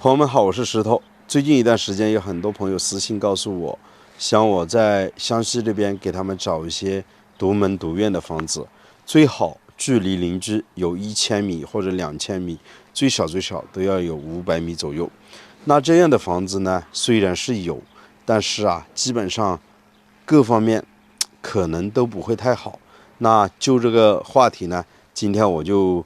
朋友们好，我是石头。最近一段时间，有很多朋友私信告诉我，想我在湘西这边给他们找一些独门独院的房子，最好距离邻居有1000米或者2000米，最少都要有500米左右。那这样的房子呢，虽然是有，但是基本上各方面可能都不会太好。那就这个话题呢，今天我就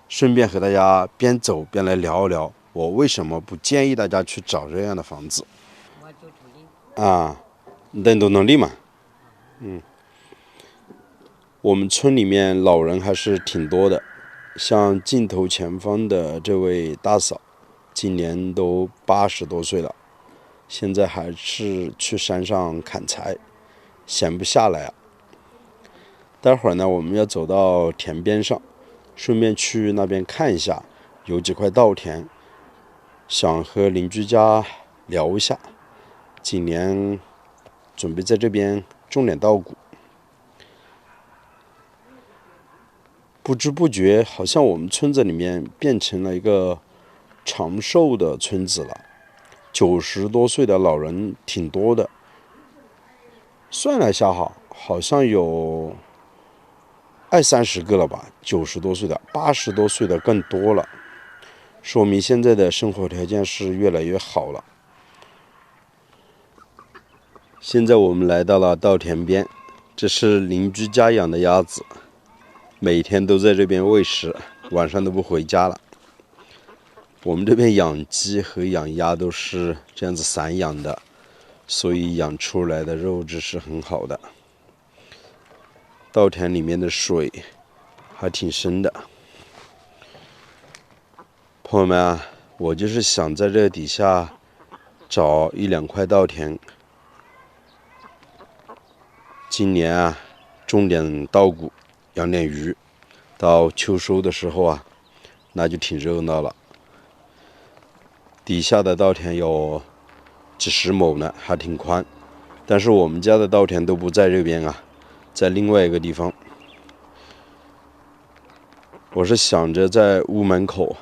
顺便和大家边走边来聊一聊，我为什么不建议大家去找这样的房子人都能力嘛。我们村里面老人还是挺多的，像镜头前方的这位大嫂，今年都80多岁了，现在还是去山上砍柴，闲不下来。待会儿呢，我们要走到田边上，顺便去那边看一下，有几块稻田，想和邻居家聊一下。今年准备在这边种点稻谷。不知不觉，好像我们村子里面变成了一个长寿的村子了，90多岁的老人挺多的。算了一下好像有20-30个了吧，90多岁的，80多岁的更多了，说明现在的生活条件是越来越好了。现在我们来到了稻田边，这是邻居家养的鸭子，每天都在这边喂食，晚上都不回家了。我们这边养鸡和养鸭都是这样子散养的，所以养出来的肉质是很好的。稻田里面的水还挺深的。朋友们我就是想在这底下找1-2块稻田，今年种点稻谷，养点鱼，到秋收的时候那就挺热闹了。底下的稻田有几十亩呢，还挺宽，但是我们家的稻田都不在这边在另外一个地方。我是想着在屋门口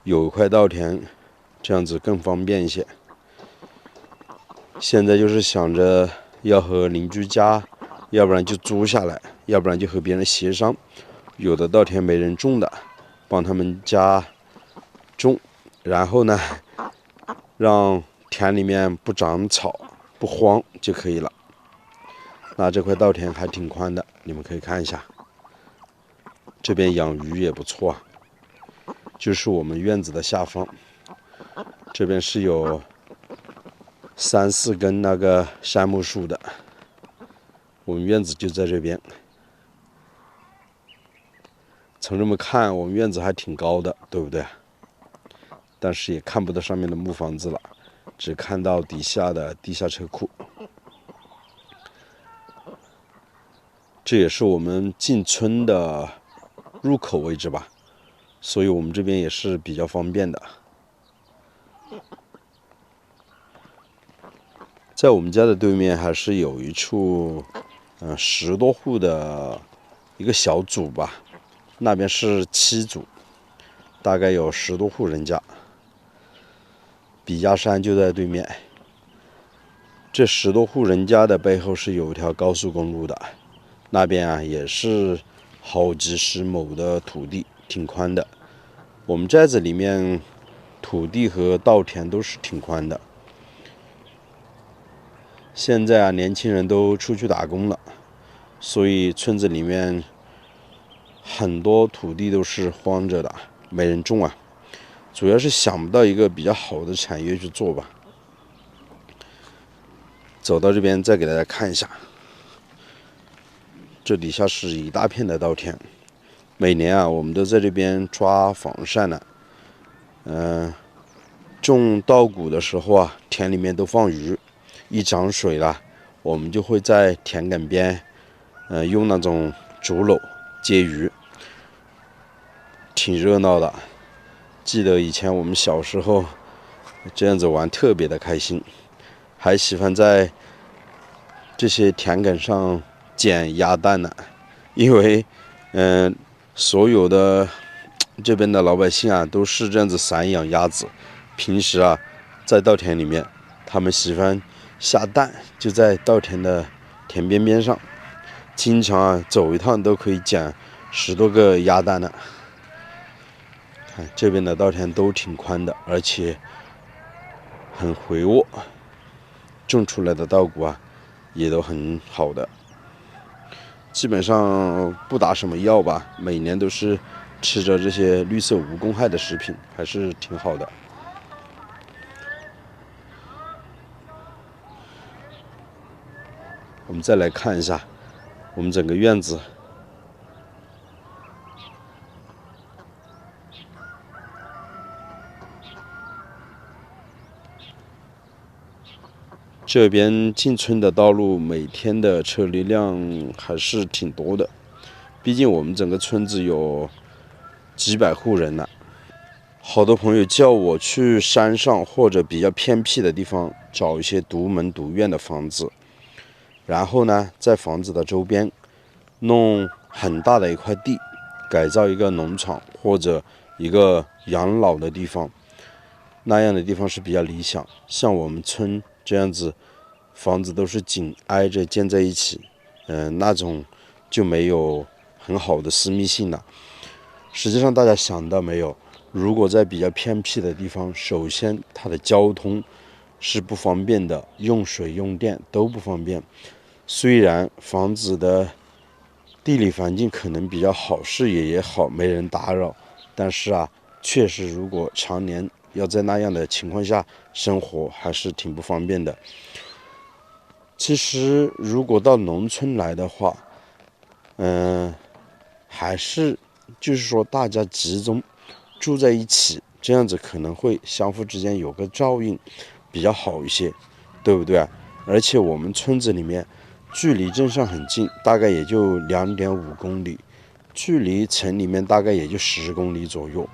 有一块稻田，这样子更方便一些。现在就是想着要和邻居家，要不然就租下来，要不然就和别人协商，有的稻田没人种的，帮他们家种，然后呢，让田里面不长草不荒就可以了。那这块稻田还挺宽的，你们可以看一下。这边养鱼也不错就是我们院子的下方，这边是有3-4根那个杉木树的，我们院子就在这边。从这么看，我们院子还挺高的，对不对？但是也看不到上面的木房子了，只看到底下的地下车库。这也是我们进村的入口位置吧，所以我们这边也是比较方便的。在我们家的对面还是有一处10多户的一个小组吧，那边是7组，大概有10多户人家。笔架山就在对面，这10多户人家的背后是有一条高速公路的，那边也是好几十亩的土地，挺宽的。我们寨子里面土地和稻田都是挺宽的。现在年轻人都出去打工了，所以村子里面很多土地都是荒着的，没人种主要是想不到一个比较好的产业去做吧。走到这边再给大家看一下，这底下是一大片的稻田，每年我们都在这边抓防晒呢。种稻谷的时候田里面都放鱼，一涨水了，我们就会在田埂边用那种竹篓接鱼，挺热闹的。记得以前我们小时候这样子玩特别的开心，还喜欢在这些田埂上捡鸭蛋呢，因为所有的这边的老百姓都是这样子散养鸭子，平时啊，在稻田里面，它们喜欢下蛋，就在稻田的田边边上，经常啊走一趟都可以捡10多个鸭蛋呢。看这边的稻田都挺宽的，而且很肥沃，种出来的稻谷啊也都很好的，基本上不打什么药吧，每年都是吃着这些绿色无公害的食品，还是挺好的。我们再来看一下我们整个院子。这边进村的道路每天的车流量还是挺多的，毕竟我们整个村子有几百户人呢。好多朋友叫我去山上或者比较偏僻的地方找一些独门独院的房子，然后呢，在房子的周边弄很大的一块地，改造一个农场或者一个养老的地方，那样的地方是比较理想。像我们村这样子，房子都是紧挨着建在一起，那种就没有很好的私密性了。实际上，大家想到没有？如果在比较偏僻的地方，首先它的交通是不方便的，用水用电都不方便。虽然房子的地理环境可能比较好，视野也好，没人打扰，但是啊，确实如果常年要在那样的情况下生活，还是挺不方便的。其实如果到农村来的话，还是就是说大家集中住在一起，这样子可能会相互之间有个照应，比较好一些，对不对啊？而且我们村子里面距离镇上很近，大概也就2.5公里，距离城里面大概也就10公里左右。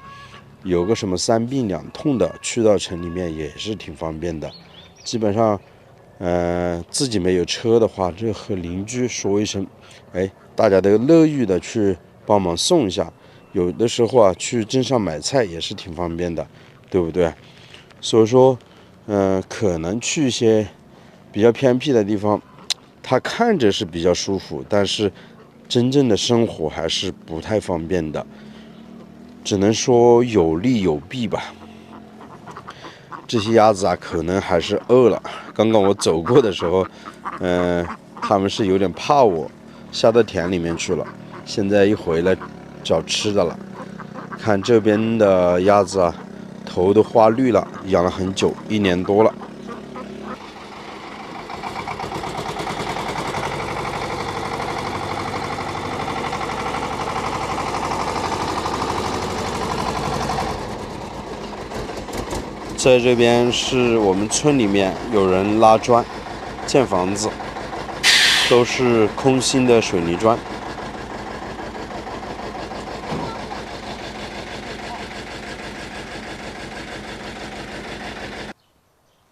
有个什么3病2痛的，去到城里面也是挺方便的。基本上，自己没有车的话，就和邻居说一声，大家都乐意的去帮忙送一下。有的时候啊，去镇上买菜也是挺方便的，对不对？所以说，可能去一些比较偏僻的地方，它看着是比较舒服，但是真正的生活还是不太方便的，只能说有利有弊吧。这些鸭子啊，可能还是饿了。刚刚我走过的时候，它们是有点怕我，下到田里面去了。现在一回来找吃的了。看这边的鸭子啊，头都花绿了，养了很久，1年多了。在这边是我们村里面有人拉砖建房子，都是空心的水泥砖。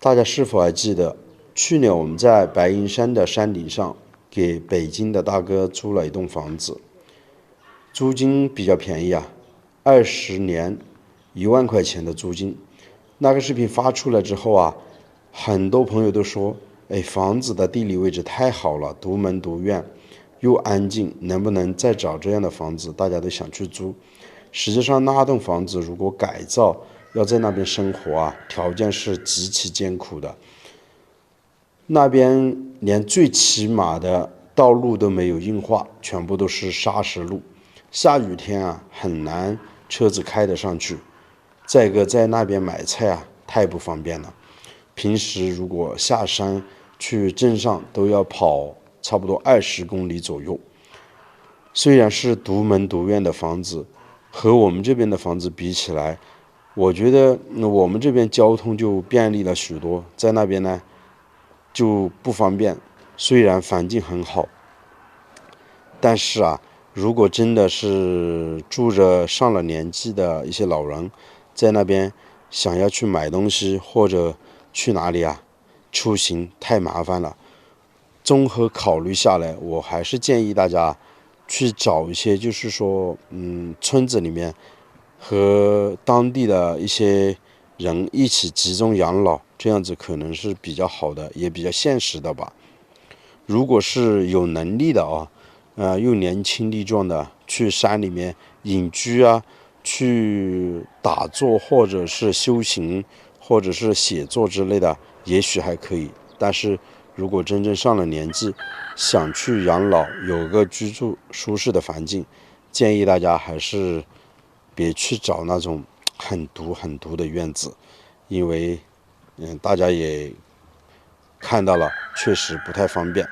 大家是否还记得，去年我们在白云山的山顶上给北京的大哥租了一栋房子，租金比较便宜啊，20年1万块钱的租金。那个视频发出来之后啊，很多朋友都说，房子的地理位置太好了，独门独院，又安静，能不能再找这样的房子？大家都想去租。实际上，那栋房子如果改造，要在那边生活啊，条件是极其艰苦的。那边连最起码的道路都没有硬化，全部都是砂石路，下雨天啊很难车子开得上去。再一个，在那边买菜啊太不方便了，平时如果下山去镇上都要跑差不多20公里左右。虽然是独门独院的房子，和我们这边的房子比起来，我觉得我们这边交通就便利了许多，在那边呢就不方便。虽然环境很好，但是啊，如果真的是住着上了年纪的一些老人，在那边想要去买东西或者去哪里啊，出行太麻烦了。综合考虑下来，我还是建议大家去找一些，就是说，村子里面和当地的一些人一起集中养老，这样子可能是比较好的，也比较现实的吧。如果是有能力的又年轻力壮的，去山里面隐居啊，去打坐或者是修行，或者是写作之类的，也许还可以。但是如果真正上了年纪，想去养老，有个居住舒适的环境，建议大家还是别去找那种很毒的院子，因为大家也看到了，确实不太方便。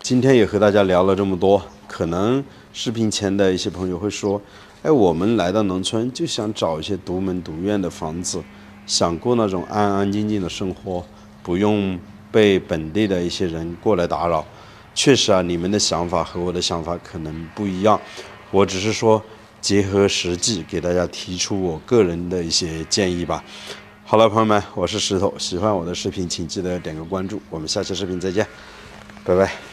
今天也和大家聊了这么多，可能视频前的一些朋友会说，我们来到农村就想找一些独门独院的房子，想过那种安安静静的生活，不用被本地的一些人过来打扰。确实啊，你们的想法和我的想法可能不一样，我只是说结合实际给大家提出我个人的一些建议吧。好了，朋友们，我是石头，喜欢我的视频请记得点个关注，我们下期视频再见，拜拜。